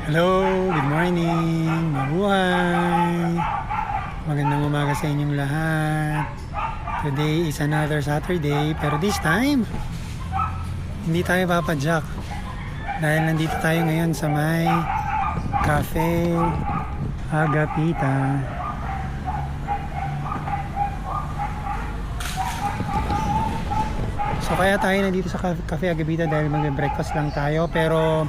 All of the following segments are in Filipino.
Hello, good morning, mabuhay. Magandang umaga sa inyong lahat. Today is another Saturday, pero this time, hindi tayo papadyak. Dahil nandito tayo ngayon sa may Cafe Agapita. So kaya tayo nandito sa Cafe Agapita dahil mag-breakfast lang tayo, pero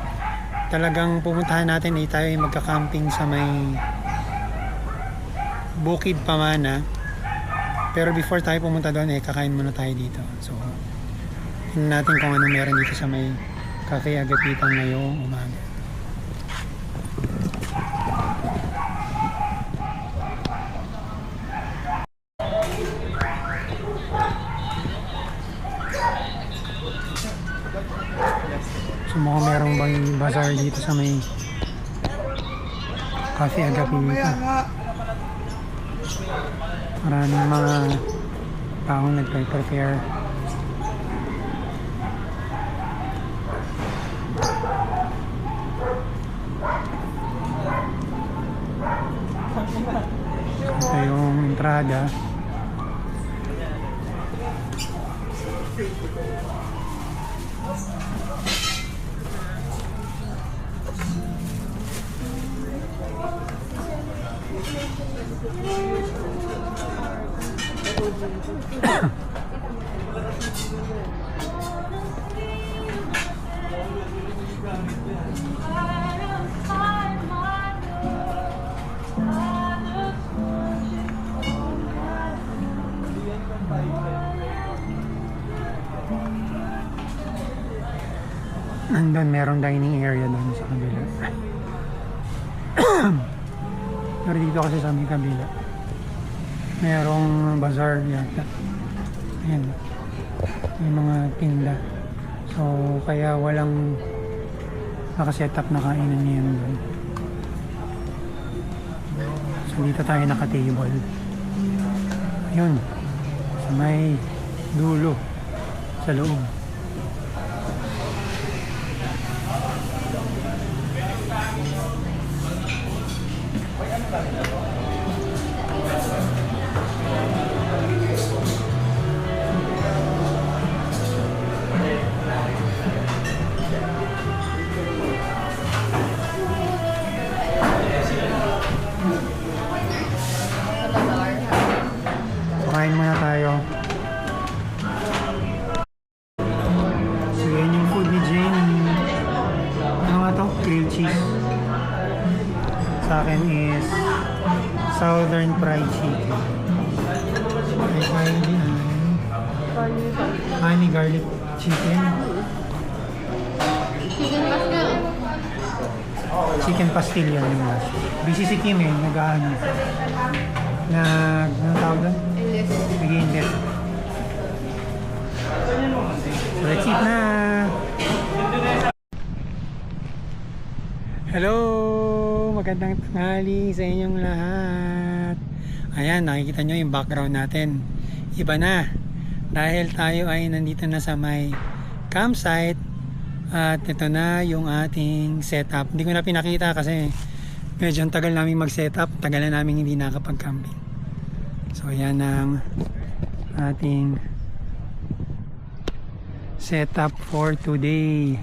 talagang pupuntahan natin ay tayo ay magka-camping sa may Bukid Pamana. Pero before tayo pumunta doon kakain muna tayo dito. So tingnan natin kung ano meron dito sa may Cafe Agapita ngayong umaga. So mukhang merong bang bazaar dito sa may Cafe Agapita. Maraming mga taong nagpe-prepare. Ito yung entrada. Nandun merong dining area doon sa kabila. Pero dito kasi sa may kabila merong bazaar yata. Ayan, may mga tinda. So kaya walang nakasetup na kainan ngayon doon. So dito tayo naka-table. Ayun, sa may dulo sa loob. Kain muna tayo. So yan yung food ni Jane. Ano nga to? Grilled cheese. Sa akin is Southern Fried Chicken. Ay, kain din honey garlic chicken. Chicken pastil yan yung last. Busy si Kim nag-ano. Anong tawag doon? Nag-i-invest. So let's eat na! Hello! Magandang tanghali sa inyong lahat. Ayan, nakikita nyo yung background natin. Iba na. Dahil tayo ay nandito na sa may campsite. At ito na yung ating setup. Hindi ko na pinakita kasi medyo tagal namin mag-setup. Tagal na namin hindi nakapag-camping. So yan ang ating setup for today.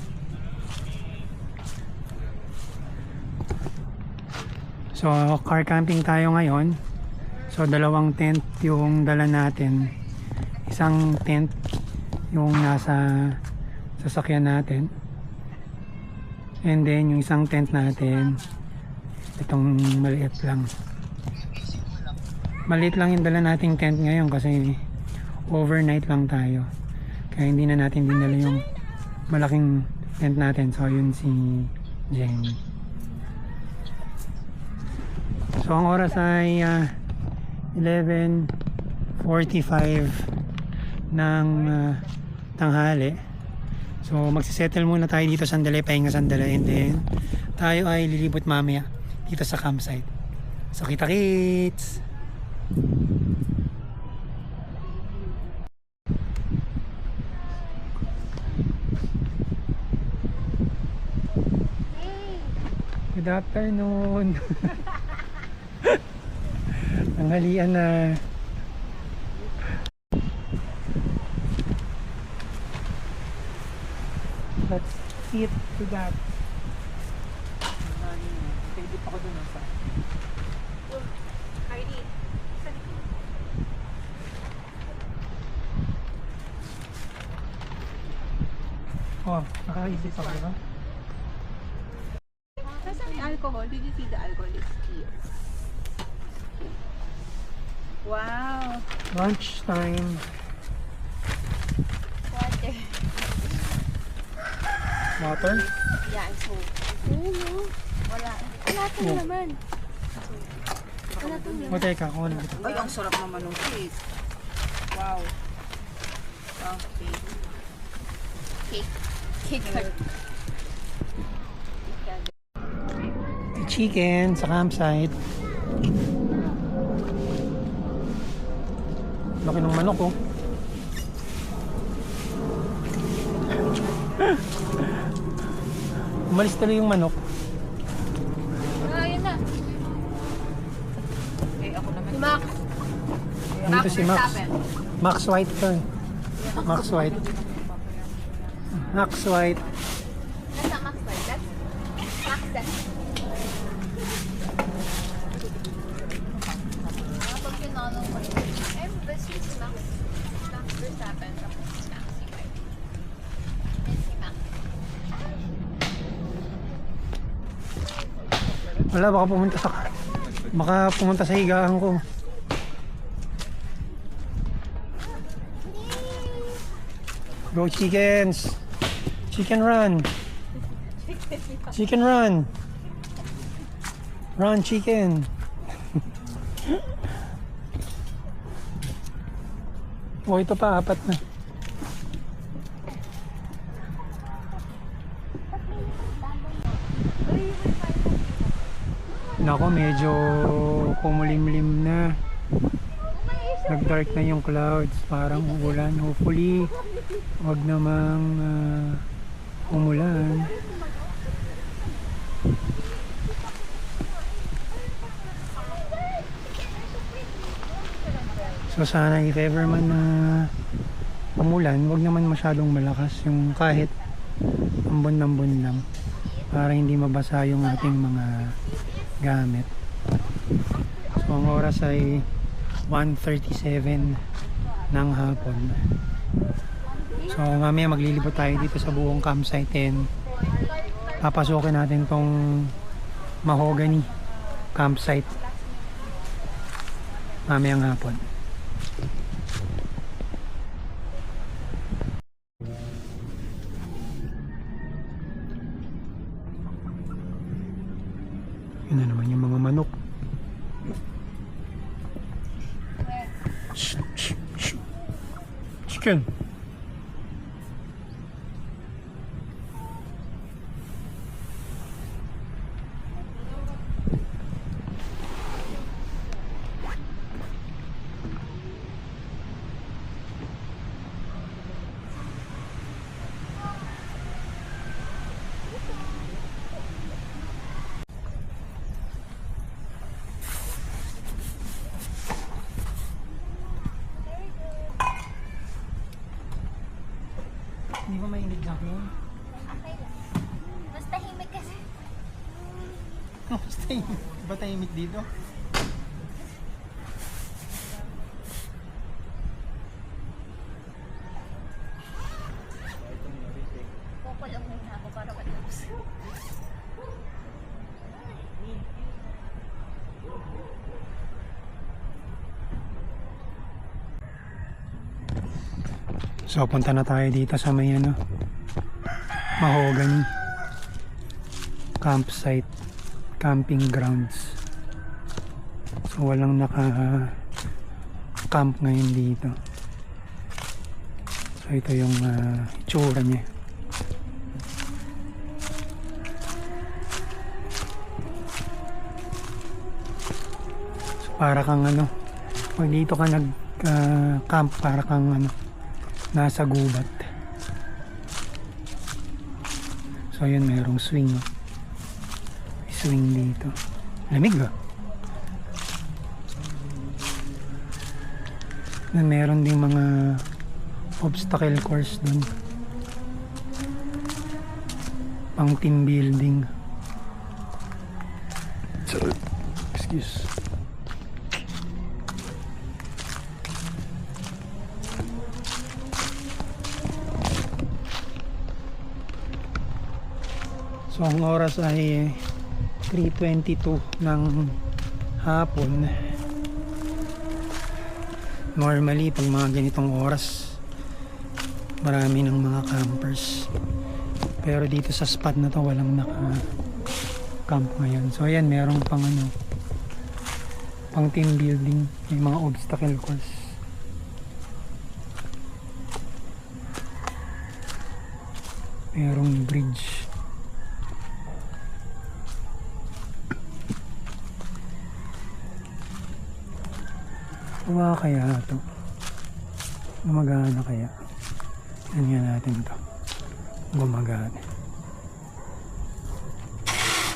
So car camping tayo ngayon. So dalawang tent yung dala natin. Isang tent yung nasa sasakyan natin. And then yung isang tent natin itong maliit lang. Maliit lang yung dala nating tent ngayon kasi overnight lang tayo. Kaya hindi na natin dinala yung malaking tent natin. So yun si Jenny. So ang oras ay 11:45 ng tanghali. So magsisettle muna tayo dito sandali, pahinga sandali, and then tayo ay lilibot mamaya dito sa campsite. So kita-kits! Good afternoon. Tanghalian na. Let's eat to that. Pwede pa ko dun sa. Heidi. Oh, nakaisip pa kayo. Nasaan yung alcohol? Did you see the alcohol is here? Wow. Lunch time. Water. Water. Yeah, it's whole. Oo. Wala. Wala to Oh. naman. Wala to O naman. teka, kung ano ito. Ay, ang sarap naman ng cake. Wow. Wow, cake. Cake. Cake card. Chicken sa campsite. Laki ng manok oh. Umalis tuloy yung manok. Ah, yun na. Eh, ako naman. Si Max. Dito si Max. Verstappen. Max White to eh. Max White. Max White. That's not Max White. That's Max Death. Pag kinanong ko yun. Eh, but si Max. Max Verstappen. Tapos si Max si White. And si Max. Wala, baka pumunta sa higaan ko. Go chickens! Chicken run! Chicken run! Run chicken! Oh, ito pa, 4 na. Nako, medyo kumulimlim na. Nag-dark na yung clouds. Parang uulan. Hopefully, wag namang umulan. So sana if ever man na umulan, wag naman masyadong malakas. Yung kahit ambon-ambon lang. Para hindi mabasa yung ating mga gamit. So ang oras ay 1:37 ng hapon. So mamaya maglilibot tayo dito sa buong campsite and papasukin natin tong Mahogany campsite mamayang hapon. Yun na naman yung mga manok. Chicken. Hindi ba mainit na ako? Okay lang. Mas tahimik kasi. Mas tahimik. Ba tahimik dito? Kukulong muna ako para matapos. So punta na tayo dito sa may Mahogany campsite, camping grounds. So walang naka-camp ngayon dito. So ito yung itsura niya. So para kang pag dito ka nag-camp, para kang nasa gubat. So yun, mayroong swing. swing dito. Lamig ah. Na meron ding mga obstacle course dun. Pang team building. Excuse. So ang oras ay 3:22 ng hapon. Normally pag mga ganitong oras marami ng mga campers, pero dito sa spot na to walang naka-camp ngayon. So ayan, merong pang pang team building, may mga obstacle course. Merong bridge. Kuha kaya ito? Gumagana kaya? Tingnan natin ito. Gumagana.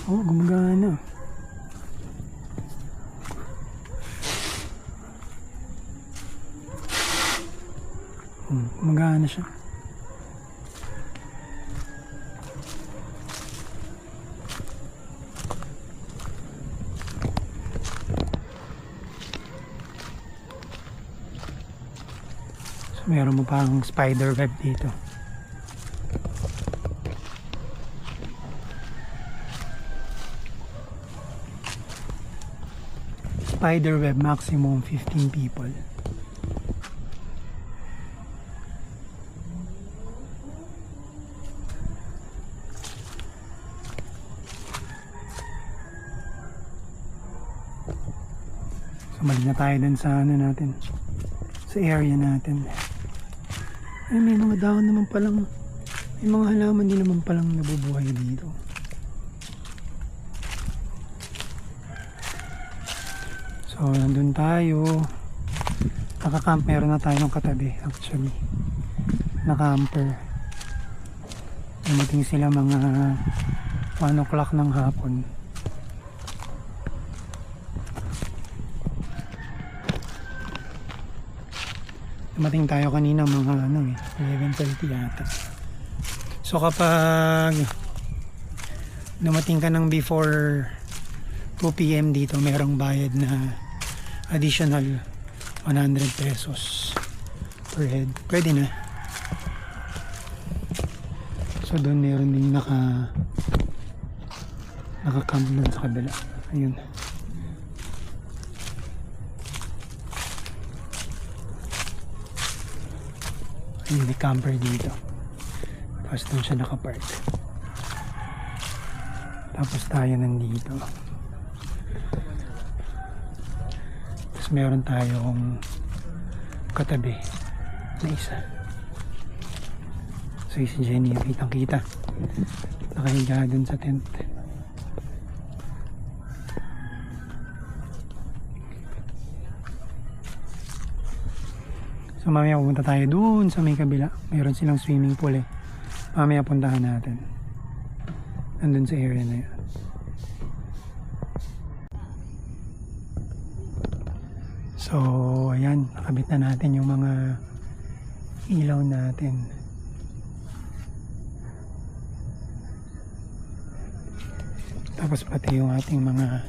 Oh, gumagana. Gumagana siya. Meron mo pang spider web dito. Spider web, maximum 15 people. So balik na tayo dun sa ano natin, sa area natin. Ay, may mga dahon naman palang, may mga halaman din naman palang nabubuhay dito. So, nandun tayo. Naka-camp, meron na tayong katabi actually. Na-camper. Dumating sila mga 1 o'clock ng hapon. Dumating tayo kanina mga 11:30 yata. So kapag dumating ka ng before 2 PM dito, merong bayad na additional 100 pesos per head. Pwede na. So doon meron din naka-camp doon sa kabila. Ayun. Ayun, may camper dito. Tapos doon siya nakapark. Tapos tayo nandito. Tapos meron tayong katabi na isa. So si Jenny, kitang kita. Nakahiga dun sa tent. So mamaya pupunta tayo dun sa may kabila. Mayroon silang swimming pool eh. Mamaya puntahan natin. Nandun sa area na yun. So ayan, nakabit na natin yung mga ilaw natin. Tapos pati yung ating mga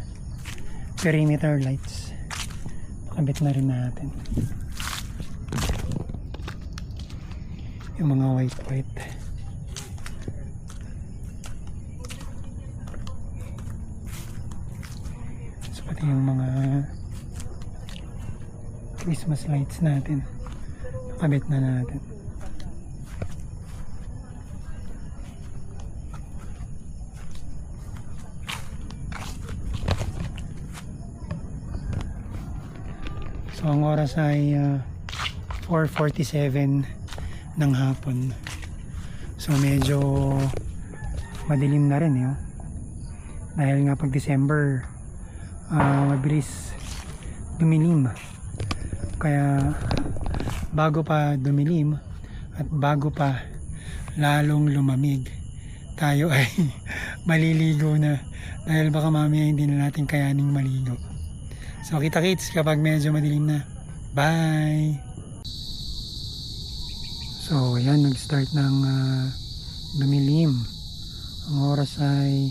perimeter lights. Nakabit na rin natin. Yung mga white. So pati yung mga Christmas lights natin, nakabit na natin. So ang oras ay 4:47 ng hapon. So medyo madilim na rin dahil nga pag December mabilis dumilim. Kaya bago pa dumilim at bago pa lalong lumamig, tayo ay maliligo na. Dahil baka mamaya hindi na natin kayaning maligo. So kita-kits kapag medyo madilim na. Bye! So ayan, nag-start ng dumilim. Ang oras ay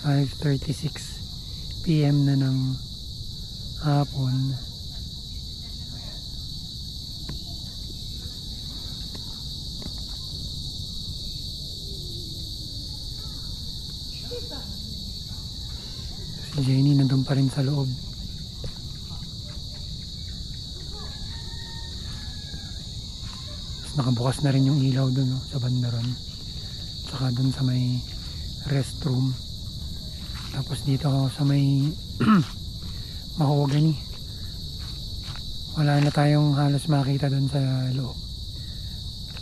5:36 PM na ng hapon. Si Jenny nandun pa rin sa loob. Tapos nakabukas na rin yung ilaw dun, no, sa banda ron. Tsaka dun sa may restroom. Tapos dito ako sa may mahogany. Wala na tayong halos makita dun sa loob.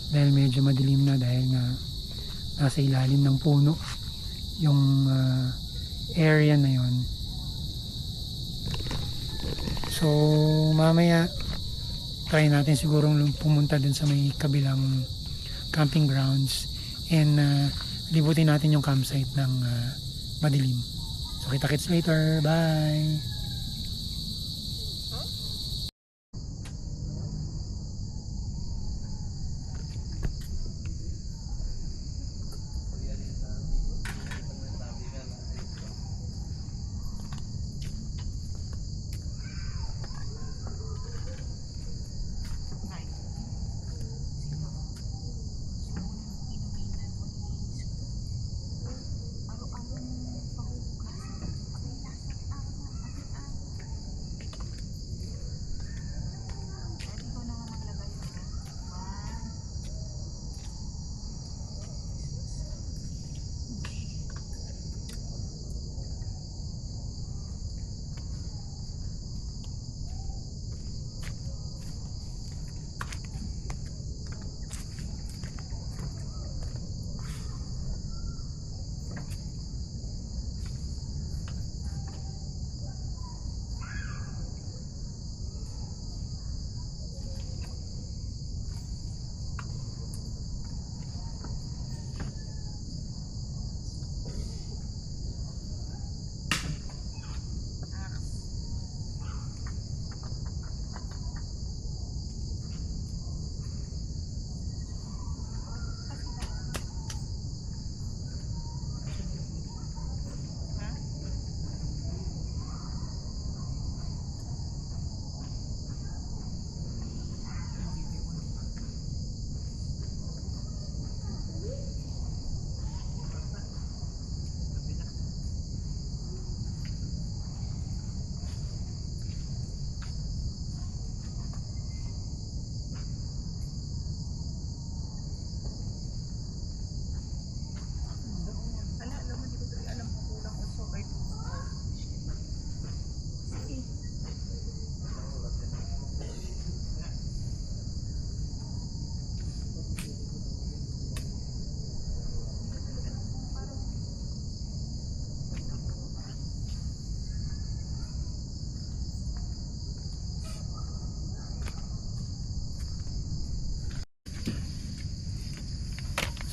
Dahil medyo madilim na dahil nga nasa ilalim ng puno yung area na yon. So mamaya try natin sigurong pumunta dun sa may kabilang camping grounds and libutin natin yung campsite ng madilim. So kita-kits later, bye!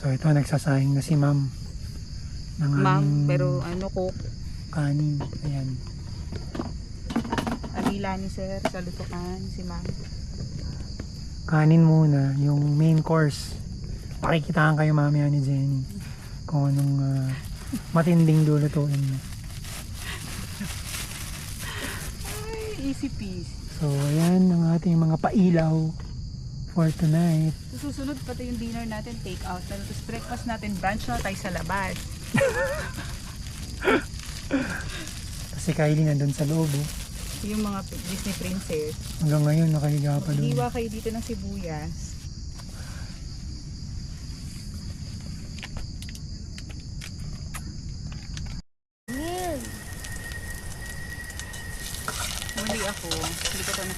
So ito, nagsasayang na si ma'am ng Ma'am, aming pero ano cook? kanin. Ayan. Alila ni sir sa lutukan, si ma'am. Kanin muna, yung main course. Pakikitaan kayo mamaya ni Jenny kung anong matinding lulutuin niya. Ay, easy peasy. So ayan ang ating mga pailaw for tonight. Susunod pati yung dinner natin, take out. Tapos breakfast natin, brunch na tayo sa labas. Kasi Kylie nandun sa loob. Oh. Yung mga Disney princess. Hanggang ngayon nakahiga pa doon. Hiwa kayo dito ng sibuyas. Muli ako. Hindi ko ito na.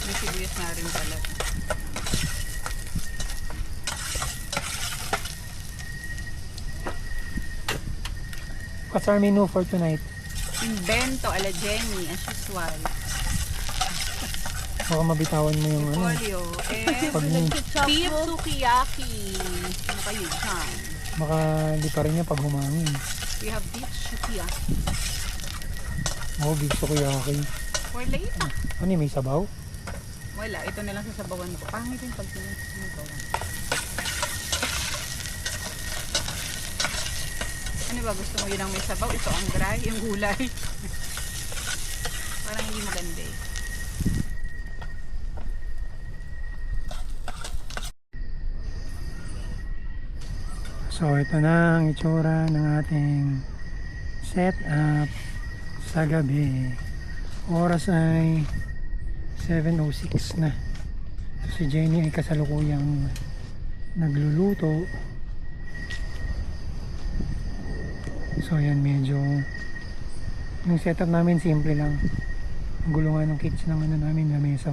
May sibuyas na rin pala. What's our menu for tonight? Invento ala Jenny, as usual. Baka mabitawan mo yung ano. Polio. And Pag beef sukiyaki. Ano kayo dyan? Baka di pa rin niya pag humangin. We have beach shupia. Oo, big sukiyaki. For later. Ano yun, may sabaw? Wala, ito na lang sasabawan ko. Pangit yung pag sinusawan. Ano ba, gusto mo yun ang may sabaw? Ito ang dry, yung gulay. Parang hindi maganda eh. So ito na ang itsura ng ating setup sa gabi. Oras ay 7:06 na. Si Jenny ay kasalukuyang nagluluto. So yan, medyo yung setup namin simple lang. Ang gulungan ng kitchen ng ano namin, lamesa.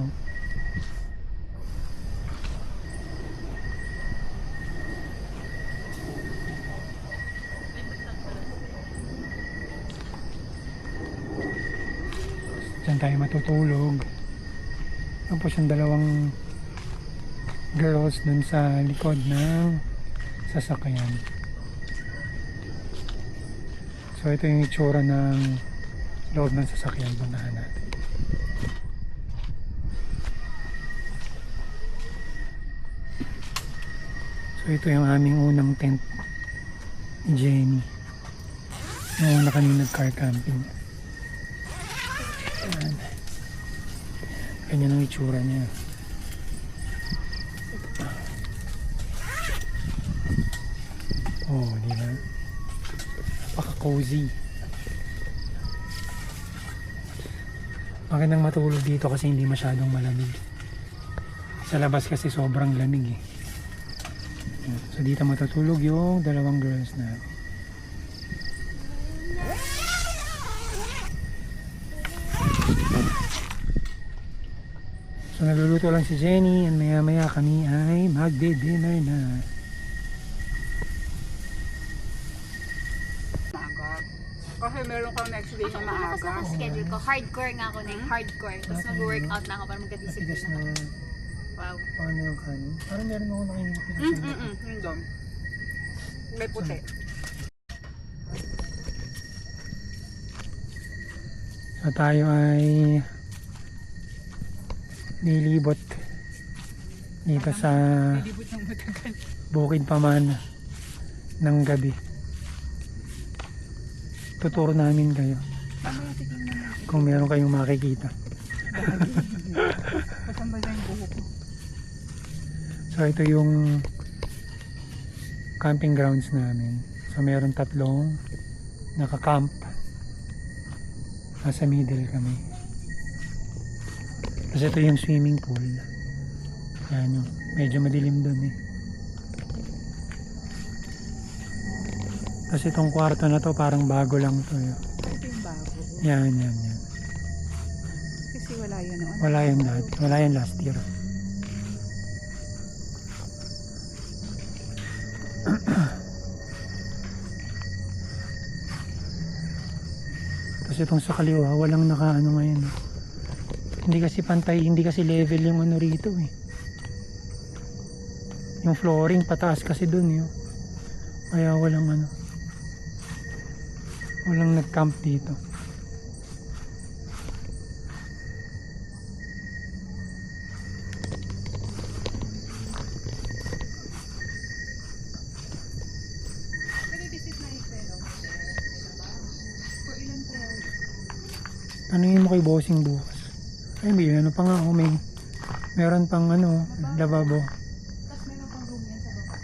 Diyan tayo matutulog. Tapos yung dalawang girls dun sa likod ng sasakyan. So ito yung itsura ng loob ng sasakyan. Puntahan natin. So ito yung aming unang tent ni Jenny. Noong na kami nag-car camping. Ayan. Ganyan ang itsura niya. Oh, di ba? Napaka-cozy. Magandang matulog dito kasi hindi masyadong malamig. Sa labas kasi sobrang lamig eh. Ayan. So dito matutulog yung dalawang girls na. So nagluluto lang si Jenny and maya maya kami ay magdi-dinner na. Maaga. Kasi meron kang next day na Ako na kasi maaga. ako schedule ko. Hardcore nga ako na yung hardcore. Tapos mag-workout na ako para Matigas magka-discipline na ako. Wow. paano yung kanin. Parang meron ako nakinig. Yung doon. May puti. So tayo ay nilibot dito sa Nilibot ng matagal. Bukid Pamana ng gabi. Tuturo namin kayo kung meron kayong makikita. Kasama na yung buho ko. So ito yung camping grounds namin. So meron tatlong naka-camp. Nasa middle kami. Kasi ito yung swimming pool. Yan yung medyo madilim doon eh. Kasi itong kwarto na to parang bago lang to eh. Ito yung bago. Yan. Kasi wala yun noon. Wala yan dati. Wala yan last year. Tapos itong sa kaliwa, walang nakaano ngayon. Hindi kasi pantay, hindi kasi level yung ano rito eh. Yung flooring pataas kasi dun yun. Kaya walang nag-camp dito. Tanungin mo kay bossing bukas. Ay, may ano pa nga, meron pang lavabo. Tapos meron pang room yan sa baba.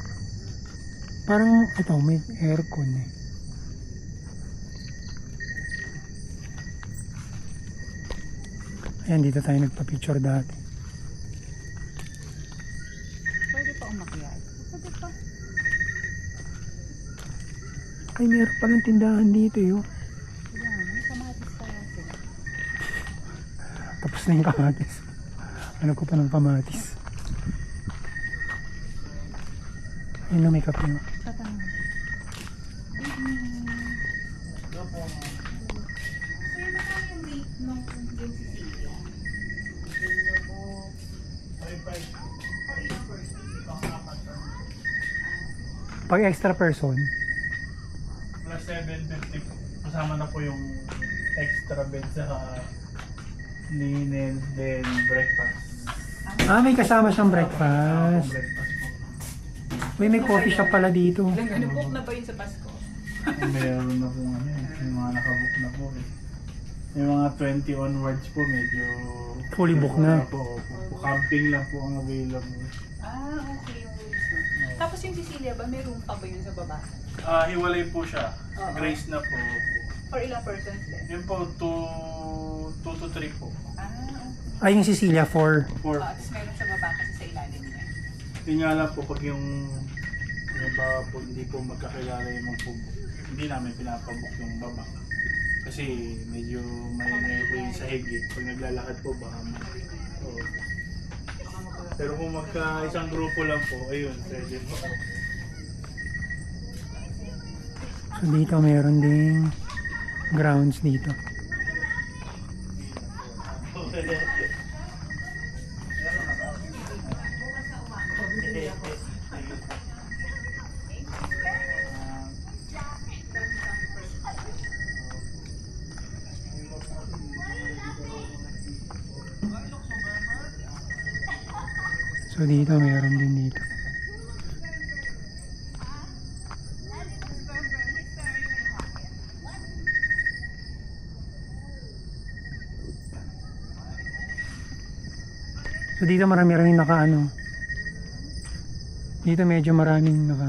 Parang ito, may aircon eh. Ayan, dito tayo nagpa-picture dati. Pwede pa umakyat. Pwede pa. Ay, meron palang tindahan dito yun. Yan, may kamatis pa yan sila. Tapos na yung kamatis. Ano ko pa ng kamatis. Ayun na, may kape mo. Tatanong. Pag extra person, Plus 750 po. Kasama na po yung extra bed sa linen, then breakfast. may kasama siyang Breakfast breakfast. po. May coffee shop pala dito. Ano, book na ba yun sa Pasko? Meron na po ano eh. Yung mga nakabook na po eh. Yung mga 20 onwards po medyo Fully booked na. po. Camping lang po ang available. Okay yung rooms na. Tapos yung Cecilia ba, may room pa ba yun sa baba? Hiwalay po siya. Oo. Grace na po. For ilang persons din? Yun po, 2 to 3 po. Ay, yung Cecilia 4. 4 Tapos meron sa baba kasi sa ilalim niya. Yun nga lang po, pag yung ba po hindi po magkakilala yung magpubook, hindi namin pinapabook yung baba. Kasi medyo may po yung sahig eh. Pag naglalakad po baka oo. Pero kung magka isang grupo lang po, ayun, pwede po. So dito meron ding grounds dito. So dito meron din dito. So dito marami-raming naka-ano. Dito medyo maraming naka...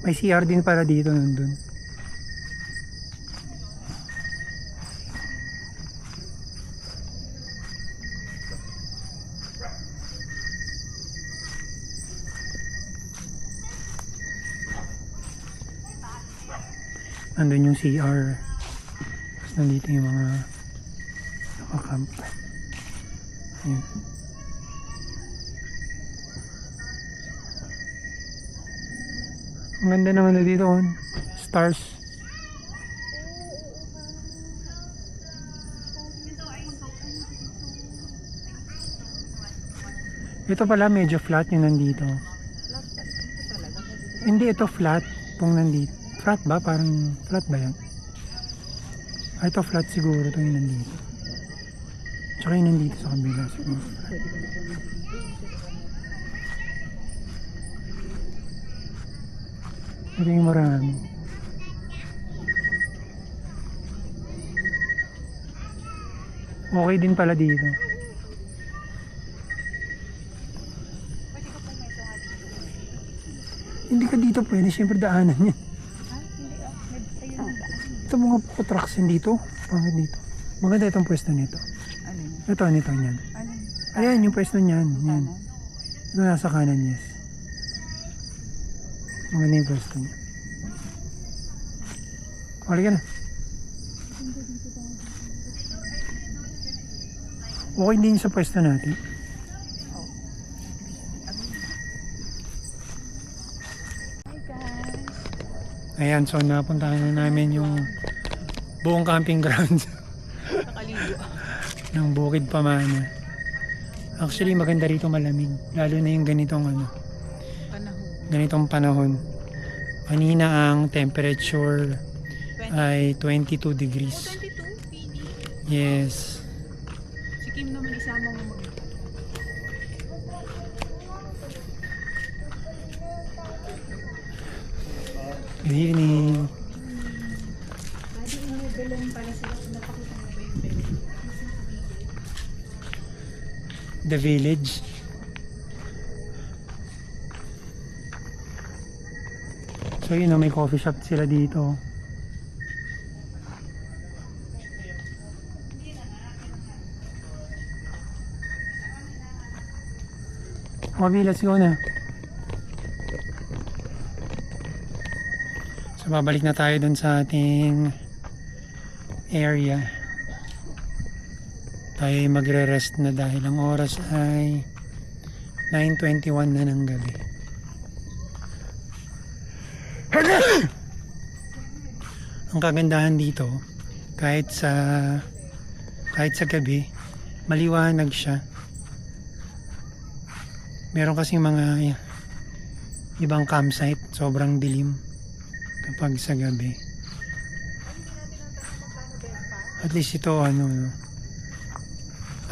May CR din pala dito nandun. Nandun yung CR. Tapos nandito yung mga nakakamp. Ayun. Ang ganda naman na dito. Stars. Ito pala medyo flat yung nandito. Hindi ito flat kung nandito. Flat ba? Parang flat ba yan? Ito flat siguro ito yung nandito. Tsaka yung nandito sa kabila siguro. Ito yung marami. Okay din pala dito. Hindi ka dito pwede, siyempre daanan yan. Ito mga trucks yan dito. Pangit dito. Maganda itong pwesto nito. Ito, nito niyan. Ayan, yung pwesto niyan. Yan. Ito nasa kanan, yes. Maganda yung pwesto niya. Wala ka na. Okay din sa pwesto natin. Ayan, so napuntahan na namin yung buong camping grounds ng Bukid Pamana. Actually, maganda rito, malamig. Lalo na yung ganitong panahon. Kanina ang temperature ay 22 degrees. 22? Yes. Si Kim naman isama mo mag... Good evening. The village. So yun, may coffee shop sila dito. Bobby, let's go na. So babalik na tayo dun sa ating area. Tayo ay magre-rest na dahil ang oras ay 9:21 na ng gabi. Ang kagandahan dito, kahit sa gabi, maliwanag siya. Meron kasing mga ibang campsite, sobrang dilim kapag sa gabi. At least ito ano, no?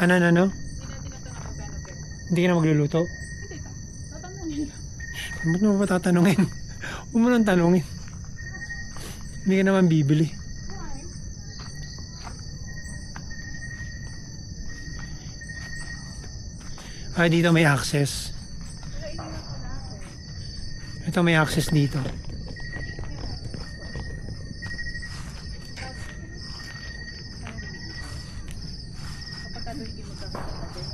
Ano? Hindi natin natanong kung gano'n benta. Hindi ka na magluluto? Hindi ka. Tatanungin lang. Ba't mo ba tatanungin? Huwag mo nang tanungin. Hindi ka naman bibili. Dito may access. Ito may access dito. Kapag ka doon hindi magkakasabay,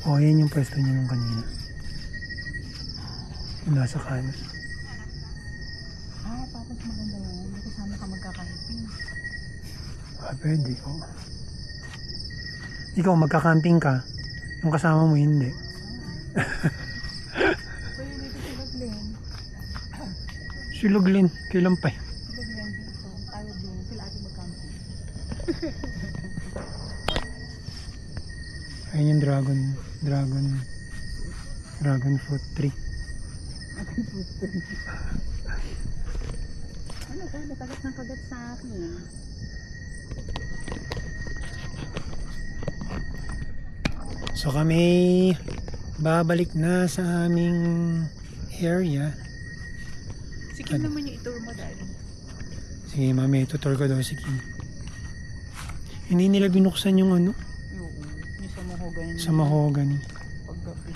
Oh, yan yung pwesto niya nung kanina. Yung nasa kanan. tapos maganda yan. May kasama ka magkakahipping. Pwede. Oh. Ikaw, magka-camping ka. Yung kasama mo, hindi. Pwede dito si Loglin. Si Luglin, kailan pa? Si Loglin dito. Tayo din. Sila ate magkamping. Ayun yung dragon fruit tree. Ano ka? Nakagat ng kagat sa akin. So kami babalik na sa aming area. Sige naman yung itour mo dahil. Sige, mami, tutor ko daw si Kim. Hindi nila binuksan yung ano, Oo. Yung sa mahogany. sa mahogany. Paggabi.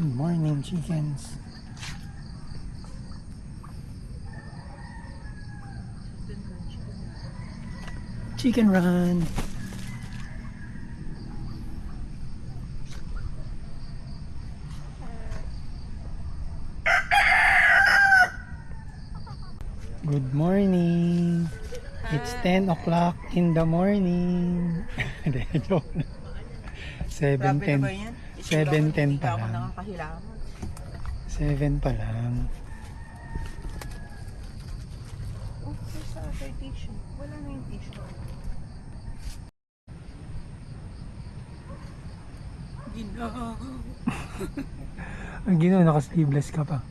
Good morning, chickens. Dun ka. Chicken run. Good morning. It's 10 o'clock in the morning. Hindi, joke lang. Grabe na 7:10. ba yan? 7:10 Hindi pa ako lang. nakakahilangan. 7 pa lang. Oh, sa other tissue. Wala na yung tissue. Ginoo. Ang ginawa, naka-sleeveless ka pa.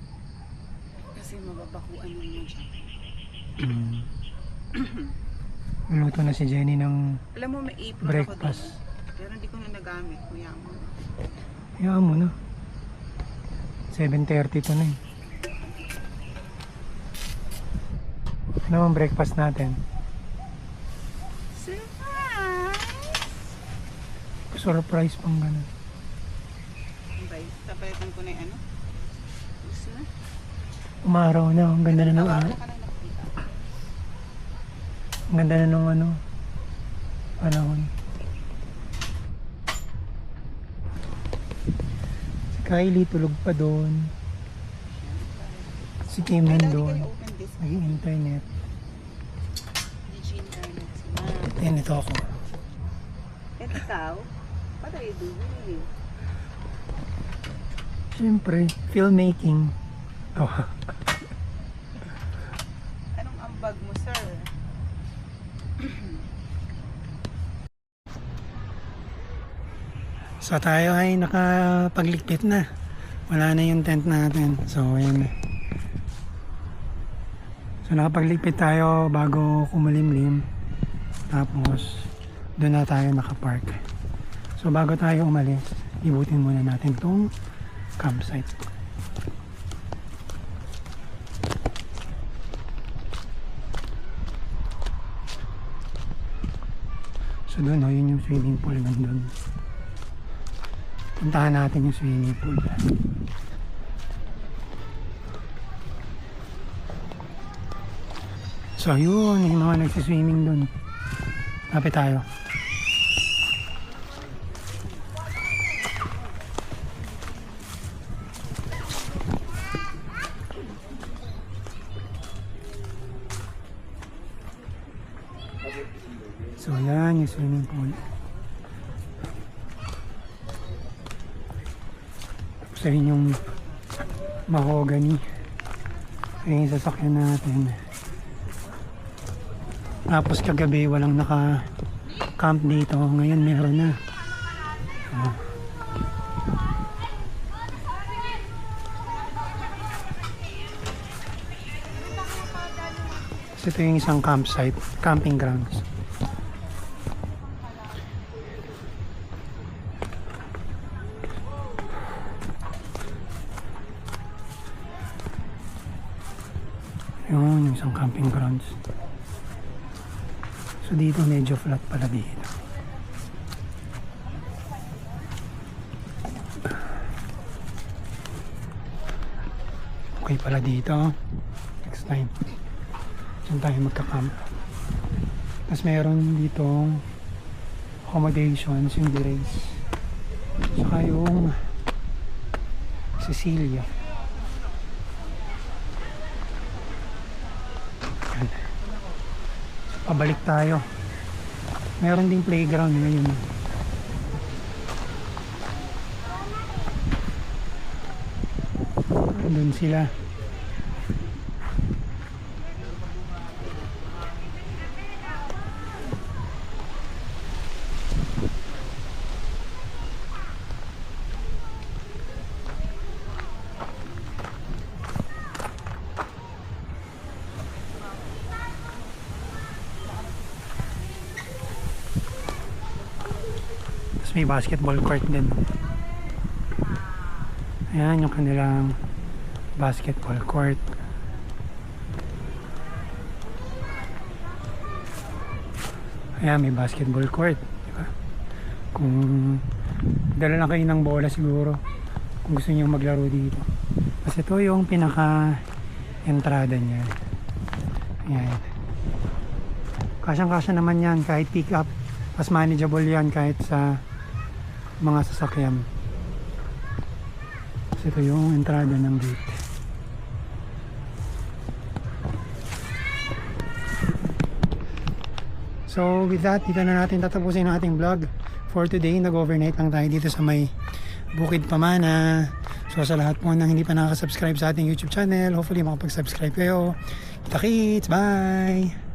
Kasi mababakuan mo naman siya. Luto na si Jenny ng Alam mo, may apron breakfast. ako dito. Pero hindi ko na nagamit. Kuya mo. Hayaan mo na. 7:30 to na eh. Ano ang breakfast natin? Surprise pang ganun. Bay, tapalitan ko na yung ano. Gusto na? Umaraw na. Ang ganda na ng Wala ka nang nakita. Ang ganda na ng ano. Panahon. Si Kylie tulog pa doon. Si Kim Ay, dati nandun. kayo open this. Nag-internet. Eugene Garnet. Yan, ito ako. At ikaw? What are you doing? Siyempre, filmmaking. Oh. Anong ambag mo, sir? So tayo ay nakapagligpit na. Wala na yung tent natin. So ayan na. So nakapagligpit tayo bago kumulimlim. Tapos doon na tayo nakapark. So bago tayo umalis, ibutin muna natin tong campsite. So doon, oh, yun yung swimming pool nandun. Puntahan natin yung swimming pool. So yun, yung mga nagsiswimming dun. Lapit tayo. So yan yung swimming pool. Tapos ayun yung mahogany. Ayun yung sasakyan natin. Tapos kagabi walang naka-camp dito. Ngayon meron na. Oh. So ito yung isang campsite, camping grounds. Yun, yung isang camping grounds. So dito medyo flat pala dito. Okay pala dito. Next time. Diyan tayo magka-camp. Tapos meron ditong accommodations, yung Grace. Saka yung Cecilia. Pabalik tayo. Meron ding playground ngayon. Doon sila. May basketball court din. Ayan yung kanilang basketball court. Ayan, may basketball court, diba? Kung dala lang kayo ng bola siguro kung gusto niyo maglaro dito. Kasi ito yung pinaka entrada niya. Ayan. Kasyang-kasya naman yan kahit pick up. Mas manageable yan kahit sa mga sasakyan. So ito yung entrada ng gate. So with that, dito na natin tatapusin ang ating vlog for today. Nag-overnight lang tayo dito sa may Bukid Pamana. So sa lahat po nang hindi pa nakaka-subscribe sa ating YouTube channel, hopefully makapag-subscribe kayo. Kita-kits! Bye!